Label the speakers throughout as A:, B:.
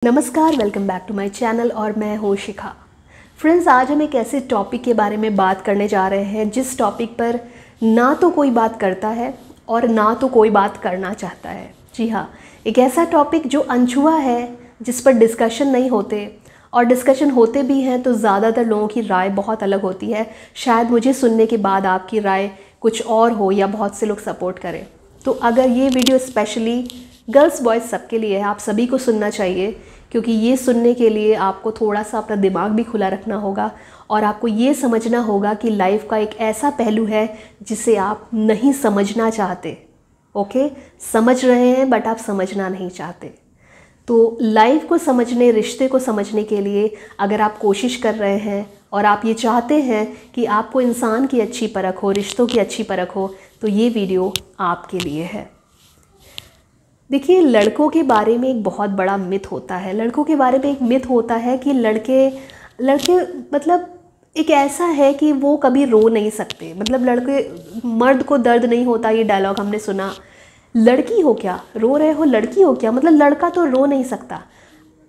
A: नमस्कार, welcome back to my channel और मैं हूँ शिखा। फ्रेंड्स, आज हम एक ऐसे टॉपिक के बारे में बात करने जा रहे हैं जिस टॉपिक पर ना तो कोई बात करता है और ना तो कोई बात करना चाहता है। जी हाँ, एक ऐसा टॉपिक जो अनछुआ है, जिस पर डिस्कशन नहीं होते और डिस्कशन होते भी हैं तो ज़्यादातर लोगों की राय बहुत अलग होती है। शायद मुझे सुनने के बाद आपकी राय कुछ और हो या बहुत से लोग सपोर्ट करें। तो अगर ये वीडियो स्पेशली गर्ल्स बॉयज़ सबके लिए है, आप सभी को सुनना चाहिए, क्योंकि ये सुनने के लिए आपको थोड़ा सा अपना दिमाग भी खुला रखना होगा और आपको ये समझना होगा कि लाइफ का एक ऐसा पहलू है जिसे आप नहीं समझना चाहते। ओके, समझ रहे हैं बट आप समझना नहीं चाहते। तो लाइफ को समझने, रिश्ते को समझने के लिए अगर आप कोशिश कर रहे हैं और आप ये चाहते हैं कि आपको इंसान की अच्छी परख हो, रिश्तों की अच्छी परख हो, तो ये वीडियो आपके लिए है। देखिए, लड़कों के बारे में एक बहुत बड़ा मिथ होता है। लड़कों के बारे में एक मिथ होता है कि लड़के मतलब एक ऐसा है कि वो कभी रो नहीं सकते। मतलब लड़के, मर्द को दर्द नहीं होता, ये डायलॉग हमने सुना। लड़की हो क्या, रो रहे हो, लड़की हो क्या, मतलब लड़का तो रो नहीं सकता।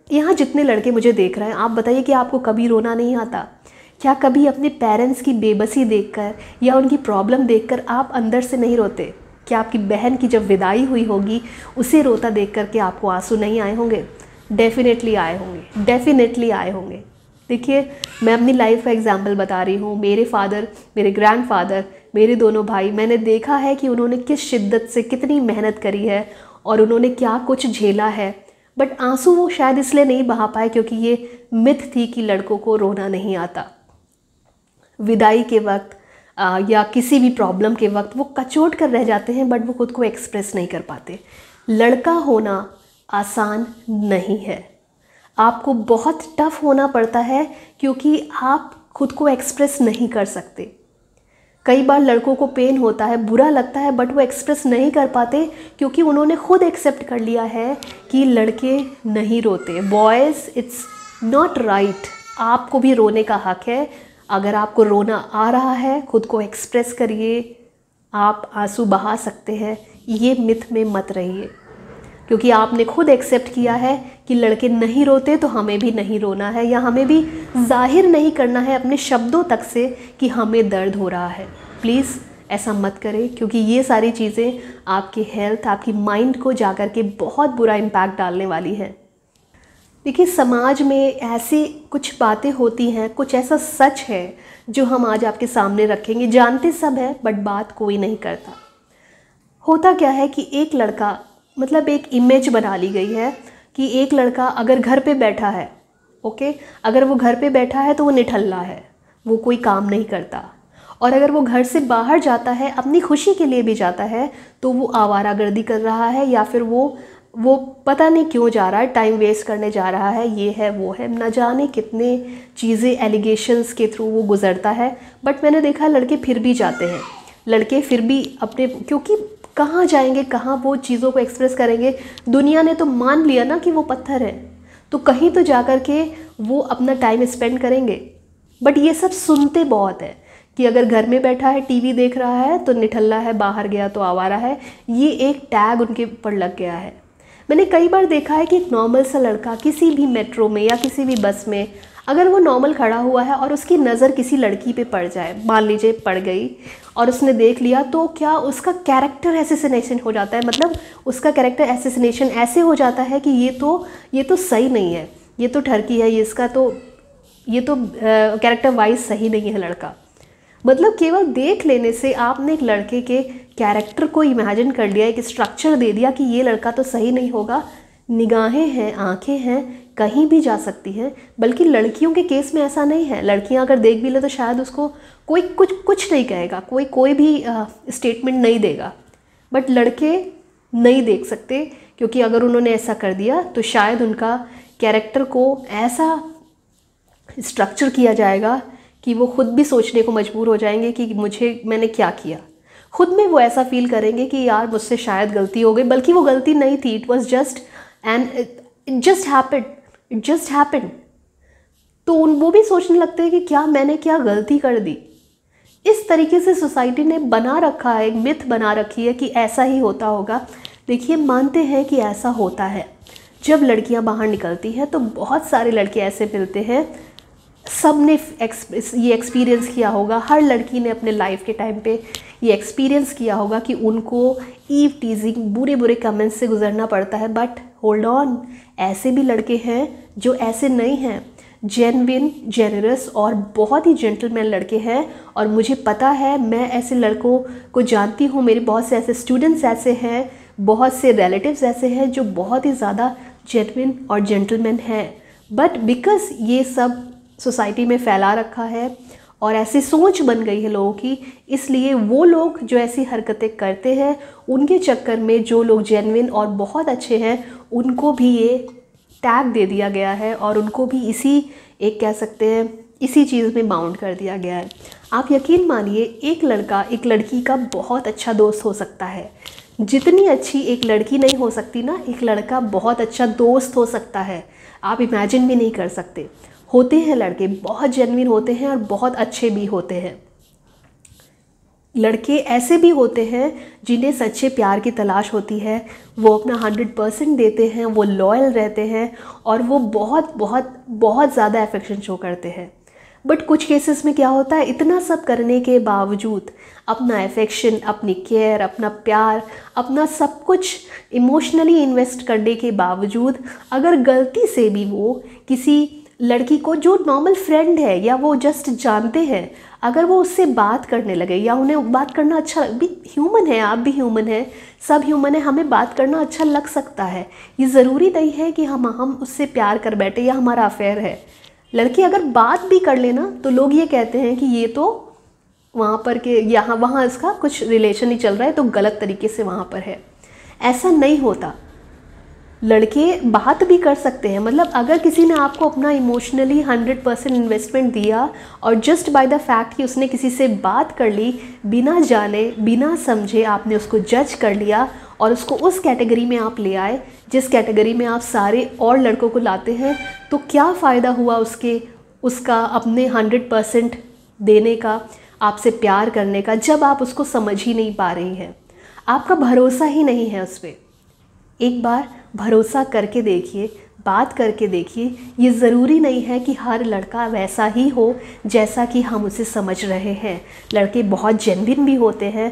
A: यहाँ जितने लड़के मुझे देख रहे हैं, आप बताइए कि आपको कभी रोना नहीं आता? क्या कभी अपने पेरेंट्स की बेबसी देखकर या उनकी प्रॉब्लम देखकर आप अंदर से नहीं रोते? क्या आपकी बहन की जब विदाई हुई होगी उसे रोता देख कर के आपको आंसू नहीं आए होंगे? डेफिनेटली आए होंगे, डेफिनेटली आए होंगे। देखिए, मैं अपनी लाइफ का एग्जाम्पल बता रही हूँ। मेरे फादर, मेरे ग्रैंडफादर, मेरे दोनों भाई, मैंने देखा है कि उन्होंने किस शिद्दत से कितनी मेहनत करी है और उन्होंने क्या कुछ झेला है। बट आंसू वो शायद इसलिए नहीं बहा पाए क्योंकि ये मिथ थी कि लड़कों को रोना नहीं आता। विदाई के वक्त या किसी भी प्रॉब्लम के वक्त वो कचोट कर रह जाते हैं, बट वो खुद को एक्सप्रेस नहीं कर पाते। लड़का होना आसान नहीं है, आपको बहुत टफ होना पड़ता है क्योंकि आप खुद को एक्सप्रेस नहीं कर सकते। कई बार लड़कों को पेन होता है, बुरा लगता है, बट वो एक्सप्रेस नहीं कर पाते क्योंकि उन्होंने खुद एक्सेप्ट कर लिया है कि लड़के नहीं रोते। बॉयज़, इट्स नॉट राइट, आपको भी रोने का हक है। अगर आपको रोना आ रहा है, खुद को एक्सप्रेस करिए, आप आंसू बहा सकते हैं। ये मिथ में मत रहिए, क्योंकि आपने खुद एक्सेप्ट किया है कि लड़के नहीं रोते, तो हमें भी नहीं रोना है या हमें भी जाहिर नहीं करना है अपने शब्दों तक से कि हमें दर्द हो रहा है। प्लीज़ ऐसा मत करें, क्योंकि ये सारी चीज़ें आपकी हेल्थ, आपकी माइंड को जाकर के बहुत बुरा इम्पैक्ट डालने वाली है। देखिए, समाज में ऐसी कुछ बातें होती हैं, कुछ ऐसा सच है जो हम आज आपके सामने रखेंगे। जानते सब है बट बात कोई नहीं करता। होता क्या है कि एक लड़का, मतलब एक इमेज बना ली गई है कि एक लड़का अगर घर पे बैठा है, ओके, अगर वो घर पे बैठा है तो वो निठल्ला है, वो कोई काम नहीं करता। और अगर वो घर से बाहर जाता है, अपनी खुशी के लिए भी जाता है, तो वो आवारागर्दी कर रहा है या फिर वो पता नहीं क्यों जा रहा है, टाइम वेस्ट करने जा रहा है, ये है वो है, न जाने कितने चीज़ें एलिगेशंस के थ्रू वो गुजरता है। बट मैंने देखा लड़के फिर भी जाते हैं, लड़के फिर भी अपने, क्योंकि कहाँ जाएंगे, कहाँ वो चीज़ों को एक्सप्रेस करेंगे? दुनिया ने तो मान लिया ना कि वो पत्थर है, तो कहीं तो जा कर के वो अपना टाइम स्पेंड करेंगे। बट ये सब सुनते बहुत है कि अगर घर में बैठा है, टीवी देख रहा है तो निठल्ला है, बाहर गया तो आवारा है। ये एक टैग उनके ऊपर लग गया है। मैंने कई बार देखा है कि एक नॉर्मल सा लड़का किसी भी मेट्रो में या किसी भी बस में, अगर वो नॉर्मल खड़ा हुआ है और उसकी नज़र किसी लड़की पे पड़ जाए, मान लीजिए पड़ गई और उसने देख लिया, तो क्या उसका कैरेक्टर एसेसिनेशन हो जाता है? मतलब उसका कैरेक्टर एसेसिनेशन ऐसे हो जाता है कि ये तो सही नहीं है, ये तो ठरकी है, ये तो कैरेक्टर वाइज सही नहीं है लड़का। मतलब केवल देख लेने से आपने एक लड़के के कैरेक्टर को इमेजिन कर लिया, एक स्ट्रक्चर दे दिया कि ये लड़का तो सही नहीं होगा। निगाहें हैं, आंखें हैं, कहीं भी जा सकती हैं। बल्कि लड़कियों के केस में ऐसा नहीं है। लड़कियां अगर देख भी ले तो शायद उसको कोई कुछ नहीं कहेगा, कोई भी स्टेटमेंट नहीं देगा। बट लड़के नहीं देख सकते, क्योंकि अगर उन्होंने ऐसा कर दिया तो शायद उनका कैरेक्टर को ऐसा स्ट्रक्चर किया जाएगा कि वो खुद भी सोचने को मजबूर हो जाएंगे कि मैंने क्या किया। खुद में वो ऐसा फील करेंगे कि यार मुझसे शायद गलती हो गई, बल्कि वो गलती नहीं थी, it was just it just happened. तो वो भी सोचने लगते हैं कि क्या मैंने क्या गलती कर दी। इस तरीके से सोसाइटी ने बना रखा है, एक मिथ बना रखी है कि ऐसा ही होता होगा। देखिए, मानते हैं कि ऐसा होता है, जब लड़कियां बाहर निकलती हैं तो बहुत सारे लड़के ऐसे मिलते हैं, सब ने ये एक्सपीरियंस किया होगा, हर लड़की ने अपने लाइफ के टाइम पे ये एक्सपीरियंस किया होगा कि उनको ईव टीजिंग, बुरे बुरे कमेंट्स से गुजरना पड़ता है। बट होल्ड ऑन, ऐसे भी लड़के हैं जो ऐसे नहीं हैं, जेन्युइन, जेनरस और बहुत ही जेंटलमैन लड़के हैं। और मुझे पता है, मैं ऐसे लड़कों को जानती हूँ, मेरे बहुत से ऐसे स्टूडेंट्स ऐसे हैं, बहुत से रिलेटिव्स ऐसे हैं जो बहुत ही ज़्यादा जेन्युइन और जेंटलमैन हैं। बट बिकॉज़ ये सब सोसाइटी में फैला रखा है और ऐसी सोच बन गई है लोगों की, इसलिए वो लोग जो ऐसी हरकतें करते हैं उनके चक्कर में जो लोग जेन्युइन और बहुत अच्छे हैं उनको भी ये टैग दे दिया गया है और उनको भी इसी, एक कह सकते हैं, इसी चीज़ में बाउंड कर दिया गया है। आप यकीन मानिए, एक लड़का एक लड़की का बहुत अच्छा दोस्त हो सकता है। जितनी अच्छी एक लड़की नहीं हो सकती ना, एक लड़का बहुत अच्छा दोस्त हो सकता है। आप इमेजिन भी नहीं कर सकते। होते हैं लड़के बहुत जेन्युइन होते हैं और बहुत अच्छे भी होते हैं। लड़के ऐसे भी होते हैं जिन्हें सच्चे प्यार की तलाश होती है, वो अपना 100% देते हैं, वो लॉयल रहते हैं और वो बहुत बहुत बहुत ज़्यादा अफेक्शन शो करते हैं। बट कुछ केसेस में क्या होता है, इतना सब करने के बावजूद अपना अफेक्शन, अपनी केयर, अपना प्यार, अपना सब कुछ इमोशनली इन्वेस्ट करने के बावजूद अगर गलती से भी वो किसी लड़की को जो नॉर्मल फ्रेंड है या वो जस्ट जानते हैं, अगर वो उससे बात करने लगे या उन्हें बात करना अच्छा, भी ह्यूमन है, आप भी ह्यूमन है, सब ह्यूमन है, हमें बात करना अच्छा लग सकता है। ये ज़रूरी नहीं है कि हम उससे प्यार कर बैठे या हमारा अफेयर है। लड़की अगर बात भी कर लेना तो लोग ये कहते हैं कि ये तो वहाँ पर के यहाँ वहाँ इसका कुछ रिलेशन ही चल रहा है, तो गलत तरीके से वहाँ पर है। ऐसा नहीं होता। लड़के बात भी कर सकते हैं, मतलब अगर किसी ने आपको अपना इमोशनली 100% इन्वेस्टमेंट दिया और जस्ट बाय द फैक्ट कि उसने किसी से बात कर ली, बिना जाने बिना समझे आपने उसको जज कर लिया और उसको उस कैटेगरी में आप ले आए जिस कैटेगरी में आप सारे और लड़कों को लाते हैं, तो क्या फ़ायदा हुआ उसका अपने 100% देने का, आपसे प्यार करने का, जब आप उसको समझ ही नहीं पा रही हैं, आपका भरोसा ही नहीं है उस पर। एक बार भरोसा करके देखिए, बात करके देखिए। ये ज़रूरी नहीं है कि हर लड़का वैसा ही हो जैसा कि हम उसे समझ रहे हैं। लड़के बहुत जेन्युइन भी होते हैं,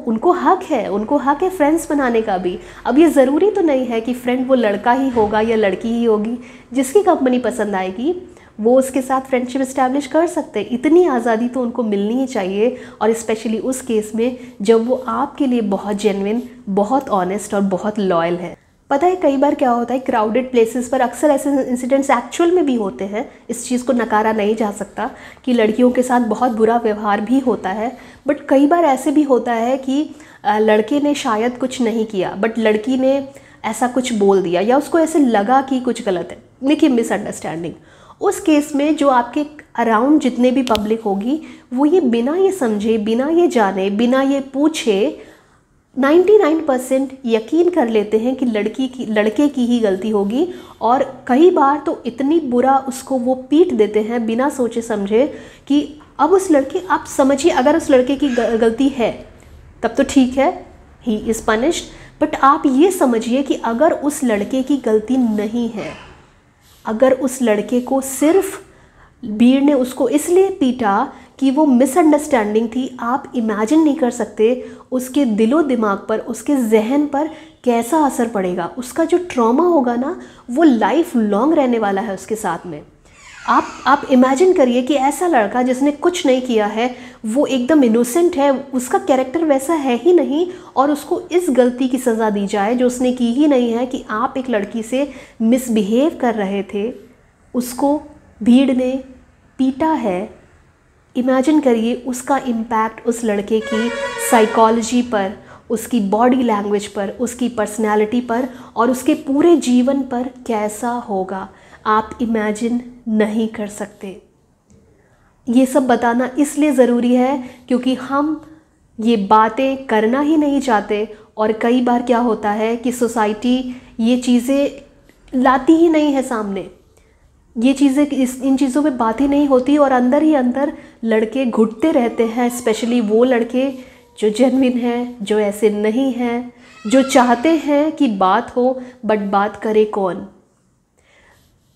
A: उनको हक है फ्रेंड्स बनाने का भी। अब ये ज़रूरी तो नहीं है कि फ्रेंड वो लड़का ही होगा या लड़की ही होगी, जिसकी कंपनी पसंद आएगी वो उसके साथ फ्रेंडशिप इस्टेब्लिश कर सकते हैं। इतनी आज़ादी तो उनको मिलनी ही चाहिए, और स्पेशली उस केस में जब वो आपके लिए बहुत जेन्युइन, बहुत ऑनेस्ट और बहुत लॉयल है। पता है कई बार क्या होता है, क्राउडेड प्लेसेस पर अक्सर ऐसे इंसिडेंट्स एक्चुअल में भी होते हैं, इस चीज़ को नकारा नहीं जा सकता कि लड़कियों के साथ बहुत बुरा व्यवहार भी होता है। बट कई बार ऐसे भी होता है कि लड़के ने शायद कुछ नहीं किया बट लड़की ने ऐसा कुछ बोल दिया या उसको ऐसे लगा कि कुछ गलत है, देखिए मिसअंडरस्टैंडिंग। उस केस में जो आपके अराउंड जितने भी पब्लिक होगी वो ये बिना ये समझे, बिना ये जाने, बिना ये पूछे 99% यकीन कर लेते हैं कि लड़के की ही गलती होगी, और कई बार तो इतनी बुरा उसको वो पीट देते हैं बिना सोचे समझे कि अब उस लड़के, आप समझिए अगर उस लड़के की गलती है तब तो ठीक है, ही इज़ पनिश्ड। बट आप ये समझिए कि अगर उस लड़के की गलती नहीं है, अगर उस लड़के को सिर्फ भीड़ ने उसको इसलिए पीटा कि वो मिसअंडरस्टैंडिंग थी, आप इमेजिन नहीं कर सकते उसके दिलो दिमाग पर, उसके जहन पर कैसा असर पड़ेगा। उसका जो ट्रॉमा होगा ना, वो लाइफ लॉन्ग रहने वाला है उसके साथ में। आप इमेजिन करिए कि ऐसा लड़का जिसने कुछ नहीं किया है, वो एकदम इनोसेंट है, उसका कैरेक्टर वैसा है ही नहीं, और उसको इस गलती की सज़ा दी जाए जो उसने की ही नहीं है कि आप एक लड़की से मिसबिहेव कर रहे थे, उसको भीड़ ने पीटा है। इमेजिन करिए उसका इम्पैक्ट उस लड़के की साइकोलॉजी पर, उसकी बॉडी लैंग्वेज पर, उसकी पर्सनैलिटी पर और उसके पूरे जीवन पर कैसा होगा, आप इमेजिन नहीं कर सकते। ये सब बताना इसलिए ज़रूरी है क्योंकि हम ये बातें करना ही नहीं चाहते, और कई बार क्या होता है कि सोसाइटी ये चीज़ें लाती ही नहीं है सामने, ये चीज़ें इन चीज़ों पे बात ही नहीं होती, और अंदर ही अंदर लड़के घुटते रहते हैं, स्पेशली वो लड़के जो जेन्युइन हैं, जो ऐसे नहीं हैं, जो चाहते हैं कि बात हो, बट बात करे कौन।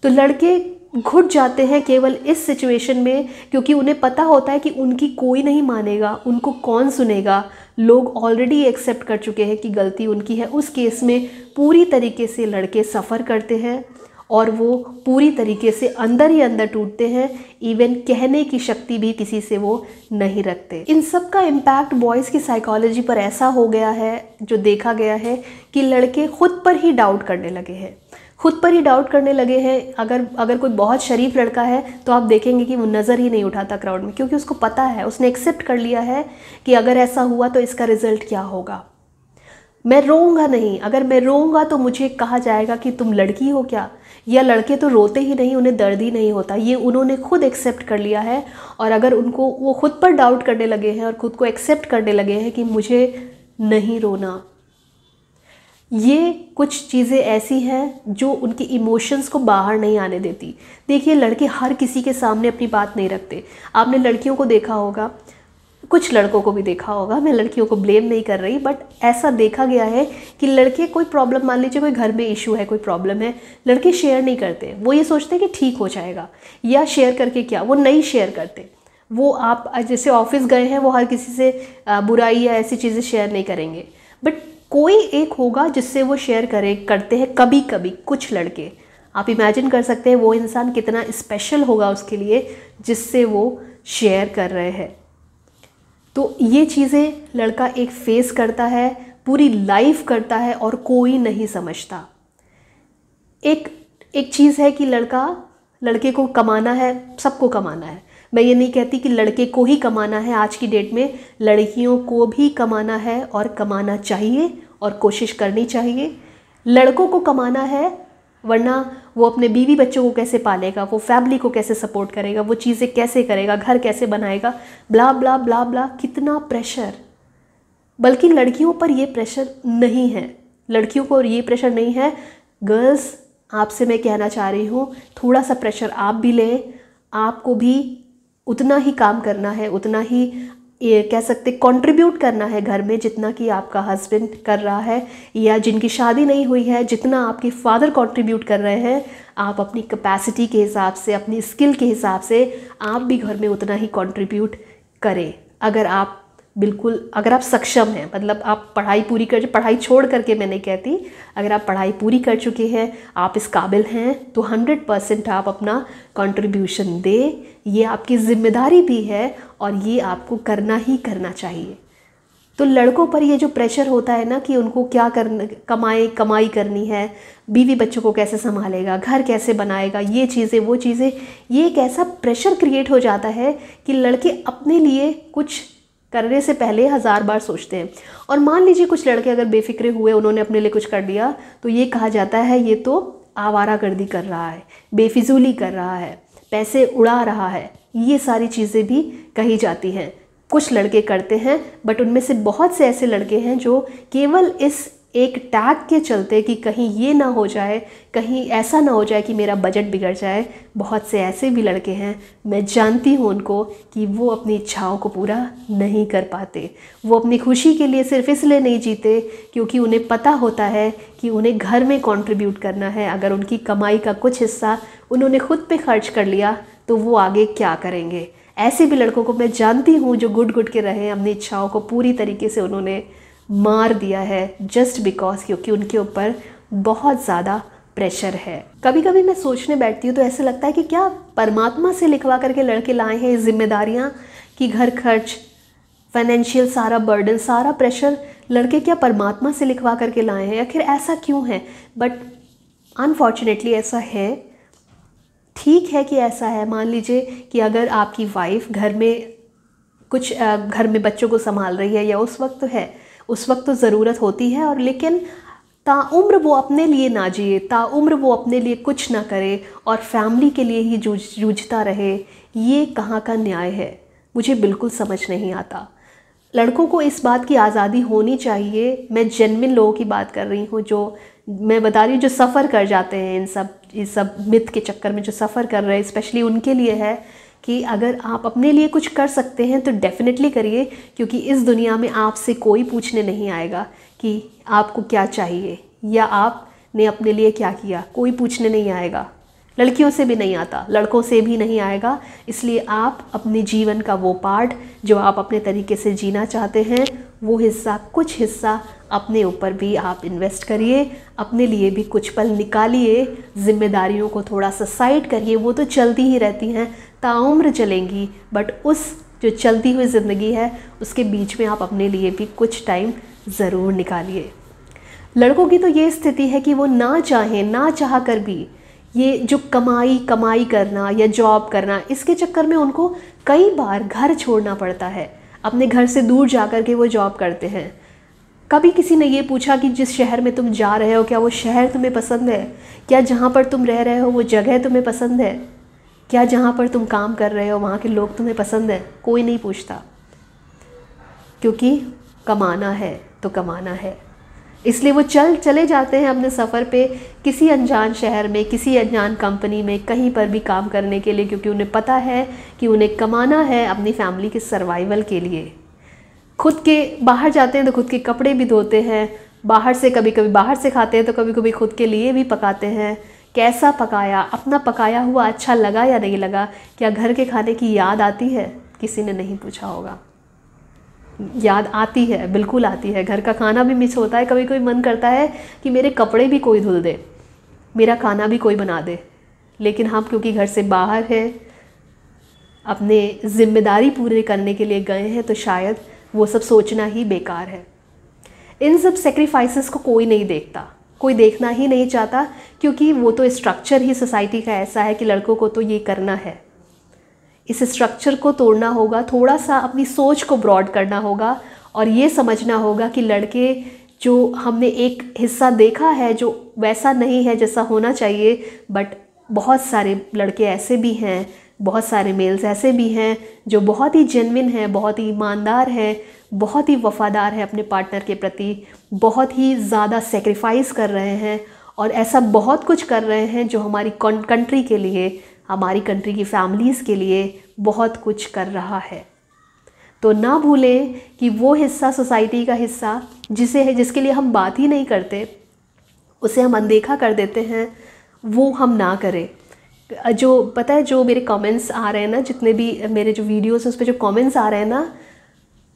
A: तो लड़के घुट जाते हैं केवल इस सिचुएशन में, क्योंकि उन्हें पता होता है कि उनकी कोई नहीं मानेगा, उनको कौन सुनेगा। लोग ऑलरेडी एक्सेप्ट कर चुके हैं कि गलती उनकी है। उस केस में पूरी तरीके से लड़के सफ़र करते हैं और वो पूरी तरीके से अंदर ही अंदर टूटते हैं। इवन कहने की शक्ति भी किसी से वो नहीं रखते। इन सब का इम्पैक्ट बॉयज़ की साइकोलॉजी पर ऐसा हो गया है, जो देखा गया है कि लड़के खुद पर ही डाउट करने लगे हैं, खुद पर ही डाउट करने लगे हैं। अगर कोई बहुत शरीफ लड़का है तो आप देखेंगे कि वो नज़र ही नहीं उठाता क्राउड में, क्योंकि उसको पता है, उसने एक्सेप्ट कर लिया है कि अगर ऐसा हुआ तो इसका रिज़ल्ट क्या होगा। मैं रोऊंगा नहीं, अगर मैं रोऊंगा तो मुझे कहा जाएगा कि तुम लड़की हो क्या। या लड़के तो रोते ही नहीं, उन्हें दर्द ही नहीं होता। ये उन्होंने खुद एक्सेप्ट कर लिया है। और अगर उनको वो खुद पर डाउट करने लगे हैं और खुद को एक्सेप्ट करने लगे हैं कि मुझे नहीं रोना, ये कुछ चीज़ें ऐसी हैं जो उनकी इमोशंस को बाहर नहीं आने देती। देखिए, लड़के हर किसी के सामने अपनी बात नहीं रखते। आपने लड़कियों को देखा होगा, कुछ लड़कों को भी देखा होगा, मैं लड़कियों को ब्लेम नहीं कर रही, बट ऐसा देखा गया है कि लड़के कोई प्रॉब्लम, मान लीजिए कोई घर में इशू है, कोई प्रॉब्लम है, लड़के शेयर नहीं करते। वो ये सोचते हैं कि ठीक हो जाएगा, या शेयर करके क्या, वो नहीं शेयर करते। वो आप जैसे ऑफिस गए हैं, वो हर किसी से बुराई या ऐसी चीज़ें शेयर नहीं करेंगे, बट कोई एक होगा जिससे वो शेयर करते हैं कभी कभी कुछ लड़के। आप इमेजिन कर सकते हैं वो इंसान कितना स्पेशल होगा उसके लिए जिससे वो शेयर कर रहे हैं। तो ये चीज़ें लड़का एक फेस करता है, पूरी लाइफ करता है और कोई नहीं समझता। एक चीज़ है कि लड़के को कमाना है, सबको कमाना है। मैं ये नहीं कहती कि लड़के को ही कमाना है, आज की डेट में लड़कियों को भी कमाना है और कमाना चाहिए और कोशिश करनी चाहिए। लड़कों को कमाना है, वरना वो अपने बीवी बच्चों को कैसे पालेगा, वो फैमिली को कैसे सपोर्ट करेगा, वो चीज़ें कैसे करेगा, घर कैसे बनाएगा, ब्ला ब्ला ब्ला ब्ला, कितना प्रेशर। बल्कि लड़कियों पर ये प्रेशर नहीं है, लड़कियों को ये प्रेशर नहीं है। गर्ल्स, आपसे मैं कहना चाह रही हूँ, थोड़ा सा प्रेशर आप भी लें। आपको भी उतना ही काम करना है, उतना ही ये कह सकते कंट्रीब्यूट करना है घर में जितना कि आपका हस्बैंड कर रहा है, या जिनकी शादी नहीं हुई है जितना आपके फादर कंट्रीब्यूट कर रहे हैं। आप अपनी कैपेसिटी के हिसाब से, अपनी स्किल के हिसाब से आप भी घर में उतना ही कंट्रीब्यूट करें। अगर आप सक्षम हैं, मतलब आप पढ़ाई पूरी पढ़ाई छोड़ करके मैं नहीं कहती, अगर आप पढ़ाई पूरी कर चुके हैं, आप इस काबिल हैं, तो 100% आप अपना कंट्रीब्यूशन दें। ये आपकी जिम्मेदारी भी है और ये आपको करना ही करना चाहिए। तो लड़कों पर ये जो प्रेशर होता है ना कि उनको क्या करना, कमाई करनी है, बीवी बच्चों को कैसे संभालेगा, घर कैसे बनाएगा, ये चीज़ें वो चीज़ें, ये एक ऐसा प्रेशर क्रिएट हो जाता है कि लड़के अपने लिए कुछ करने से पहले 1000 बार सोचते हैं। और मान लीजिए कुछ लड़के अगर बेफिक्रे हुए, उन्होंने अपने लिए कुछ कर दिया, तो ये कहा जाता है ये तो आवारागर्दी कर रहा है, बेफिजूली कर रहा है, पैसे उड़ा रहा है। ये सारी चीज़ें भी कही जाती हैं। कुछ लड़के करते हैं, बट उनमें से बहुत से ऐसे लड़के हैं जो केवल इस एक टैग के चलते कि कहीं ये ना हो जाए, कहीं ऐसा ना हो जाए कि मेरा बजट बिगड़ जाए। बहुत से ऐसे भी लड़के हैं, मैं जानती हूँ उनको, कि वो अपनी इच्छाओं को पूरा नहीं कर पाते। वो अपनी खुशी के लिए सिर्फ इसलिए नहीं जीते क्योंकि उन्हें पता होता है कि उन्हें घर में कंट्रीब्यूट करना है। अगर उनकी कमाई का कुछ हिस्सा उन्होंने खुद पे खर्च कर लिया तो वो आगे क्या करेंगे। ऐसे भी लड़कों को मैं जानती हूँ जो गुट के रहे, अपनी इच्छाओं को पूरी तरीके से उन्होंने मार दिया है जस्ट बिकॉज, क्योंकि उनके ऊपर बहुत ज़्यादा प्रेशर है। कभी कभी मैं सोचने बैठती हूँ तो ऐसे लगता है कि क्या परमात्मा से लिखवा करके लड़के लाए हैं ये जिम्मेदारियाँ, कि घर खर्च, फाइनेंशियल सारा बर्डन, सारा प्रेशर लड़के क्या परमात्मा से लिखवा करके लाए हैं? आखिर ऐसा क्यों है? बट अनफॉर्चुनेटली ऐसा है। ठीक है कि ऐसा है। मान लीजिए कि अगर आपकी वाइफ घर में बच्चों को संभाल रही है, या उस वक्त तो ज़रूरत होती है, और लेकिन ताउम्र वो अपने लिए ना जिए, ताउम्र वो अपने लिए कुछ ना करे और फैमिली के लिए ही जूझता रहे, ये कहाँ का न्याय है? मुझे बिल्कुल समझ नहीं आता। लड़कों को इस बात की आज़ादी होनी चाहिए। मैं जेन्युइन लोगों की बात कर रही हूँ, जो मैं बता रही हूँ जो सफ़र कर जाते हैं इन सब मिथ के चक्कर में, जो सफ़र कर रहे हैं, स्पेशली उनके लिए है कि अगर आप अपने लिए कुछ कर सकते हैं तो डेफिनेटली करिए, क्योंकि इस दुनिया में आपसे कोई पूछने नहीं आएगा कि आपको क्या चाहिए या आपने अपने लिए क्या किया। कोई पूछने नहीं आएगा, लड़कियों से भी नहीं आता, लड़कों से भी नहीं आएगा। इसलिए आप अपने जीवन का वो पार्ट जो आप अपने तरीके से जीना चाहते हैं, वो हिस्सा, कुछ हिस्सा अपने ऊपर भी आप इन्वेस्ट करिए, अपने लिए भी कुछ पल निकालिए, जिम्मेदारियों को थोड़ा सा साइड करिए। वो तो चलती ही रहती हैं, ताउम्र चलेंगी, बट उस जो चलती हुई ज़िंदगी है उसके बीच में आप अपने लिए भी कुछ टाइम ज़रूर निकालिए। लड़कों की तो ये स्थिति है कि वो ना चाहें, ना चाह कर भी ये जो कमाई करना या जॉब करना, इसके चक्कर में उनको कई बार घर छोड़ना पड़ता है। अपने घर से दूर जा कर के वो जॉब करते हैं। कभी किसी ने ये पूछा कि जिस शहर में तुम जा रहे हो, क्या वो शहर तुम्हें पसंद है? क्या जहाँ पर तुम रह रहे हो वो जगह तुम्हें पसंद है? क्या जहाँ पर तुम काम कर रहे हो वहाँ के लोग तुम्हें पसंद है? कोई नहीं पूछता, क्योंकि कमाना है तो कमाना है। इसलिए वो चले जाते हैं अपने सफ़र पे किसी अनजान शहर में, किसी अनजान कंपनी में, कहीं पर भी काम करने के लिए, क्योंकि उन्हें पता है कि उन्हें कमाना है अपनी फैमिली के सर्वाइवल के लिए। खुद के बाहर जाते हैं तो खुद के कपड़े भी धोते हैं, बाहर से कभी कभी बाहर से खाते हैं तो कभी कभी खुद के लिए भी पकाते हैं। कैसा पकाया, अपना पकाया हुआ अच्छा लगा या नहीं लगा? क्या घर के खाने की याद आती है? किसी ने नहीं पूछा होगा। याद आती है, बिल्कुल आती है। घर का खाना भी मिस होता है, कभी कभी मन करता है कि मेरे कपड़े भी कोई धुल दे, मेरा खाना भी कोई बना दे। लेकिन हम क्योंकि घर से बाहर हैं, अपने जिम्मेदारी पूरे करने के लिए गए हैं, तो शायद वो सब सोचना ही बेकार है। इन सब सेक्रीफाइसेस को कोई नहीं देखता, कोई देखना ही नहीं चाहता, क्योंकि वो तो स्ट्रक्चर ही सोसाइटी का ऐसा है कि लड़कों को तो ये करना है। इस स्ट्रक्चर को तोड़ना होगा, थोड़ा सा अपनी सोच को ब्रॉड करना होगा और ये समझना होगा कि लड़के जो हमने एक हिस्सा देखा है जो वैसा नहीं है जैसा होना चाहिए, बट बहुत सारे लड़के ऐसे भी हैं, बहुत सारे मेल्स ऐसे भी हैं जो बहुत ही जेन्युइन हैं, बहुत ही ईमानदार हैं, बहुत ही वफ़ादार हैं अपने पार्टनर के प्रति, बहुत ही ज़्यादा सेक्रीफाइस कर रहे हैं और ऐसा बहुत कुछ कर रहे हैं जो हमारी कंट्री के लिए, हमारी कंट्री की फैमिलीज़ के लिए बहुत कुछ कर रहा है। तो ना भूलें कि वो हिस्सा, सोसाइटी का हिस्सा जिसके लिए हम बात ही नहीं करते, उसे हम अनदेखा कर देते हैं, वो हम ना करें। जो पता है, जो मेरे कमेंट्स आ रहे हैं ना, जितने भी मेरे जो वीडियोस उस पर जो कमेंट्स आ रहे हैं ना,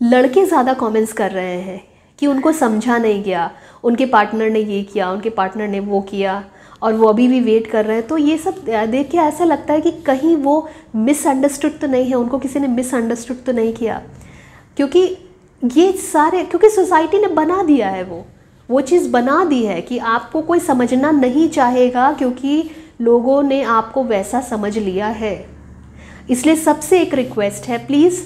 A: लड़के ज़्यादा कमेंट्स कर रहे हैं कि उनको समझा नहीं गया, उनके पार्टनर ने ये किया, उनके पार्टनर ने वो किया और वो अभी भी वेट कर रहे हैं। तो ये सब देख के ऐसा लगता है कि कहीं वो मिसअंडरस्टूड तो नहीं है, उनको किसी ने मिसअंडरस्टूड तो नहीं किया, क्योंकि ये सारे, क्योंकि सोसाइटी ने बना दिया है, वो चीज़ बना दी है कि आपको कोई समझना नहीं चाहेगा, क्योंकि लोगों ने आपको वैसा समझ लिया है। इसलिए सबसे एक रिक्वेस्ट है, प्लीज़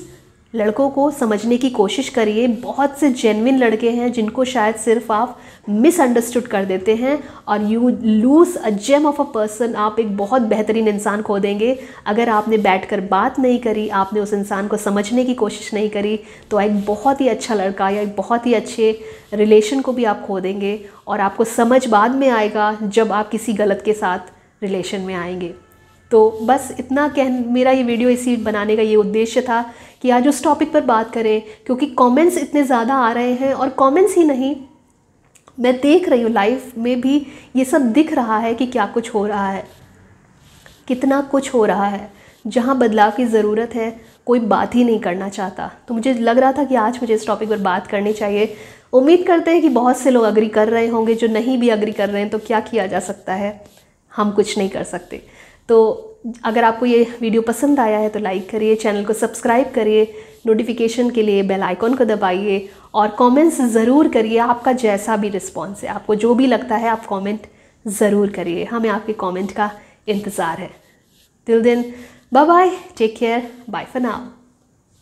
A: लड़कों को समझने की कोशिश करिए। बहुत से जेन्युइन लड़के हैं जिनको शायद सिर्फ आप मिसअंडरस्टूड कर देते हैं और you lose a gem of a person. आप एक बहुत बेहतरीन इंसान खो देंगे अगर आपने बैठकर बात नहीं करी, आपने उस इंसान को समझने की कोशिश नहीं करी, तो एक बहुत ही अच्छा लड़का या एक बहुत ही अच्छे रिलेशन को भी आप खो देंगे और आपको समझ बाद में आएगा जब आप किसी गलत के साथ रिलेशन में आएंगे। तो बस इतना मेरा ये वीडियो इसी बनाने का ये उद्देश्य था कि आज उस टॉपिक पर बात करें, क्योंकि कमेंट्स इतने ज़्यादा आ रहे हैं और कमेंट्स ही नहीं, मैं देख रही हूँ लाइफ में भी ये सब दिख रहा है कि क्या कुछ हो रहा है, कितना कुछ हो रहा है। जहाँ बदलाव की ज़रूरत है कोई बात ही नहीं करना चाहता। तो मुझे लग रहा था कि आज मुझे इस टॉपिक पर बात करनी चाहिए। उम्मीद करते हैं कि बहुत से लोग अग्री कर रहे होंगे, जो नहीं भी अग्री कर रहे हैं तो क्या किया जा सकता है, हम कुछ नहीं कर सकते। तो अगर आपको ये वीडियो पसंद आया है तो लाइक करिए, चैनल को सब्सक्राइब करिए, नोटिफिकेशन के लिए बेल आइकॉन को दबाइए और कमेंट्स ज़रूर करिए। आपका जैसा भी रिस्पॉन्स है, आपको जो भी लगता है आप कमेंट ज़रूर करिए, हमें आपके कमेंट का इंतज़ार है। Till then, bye bye, take care, bye for now.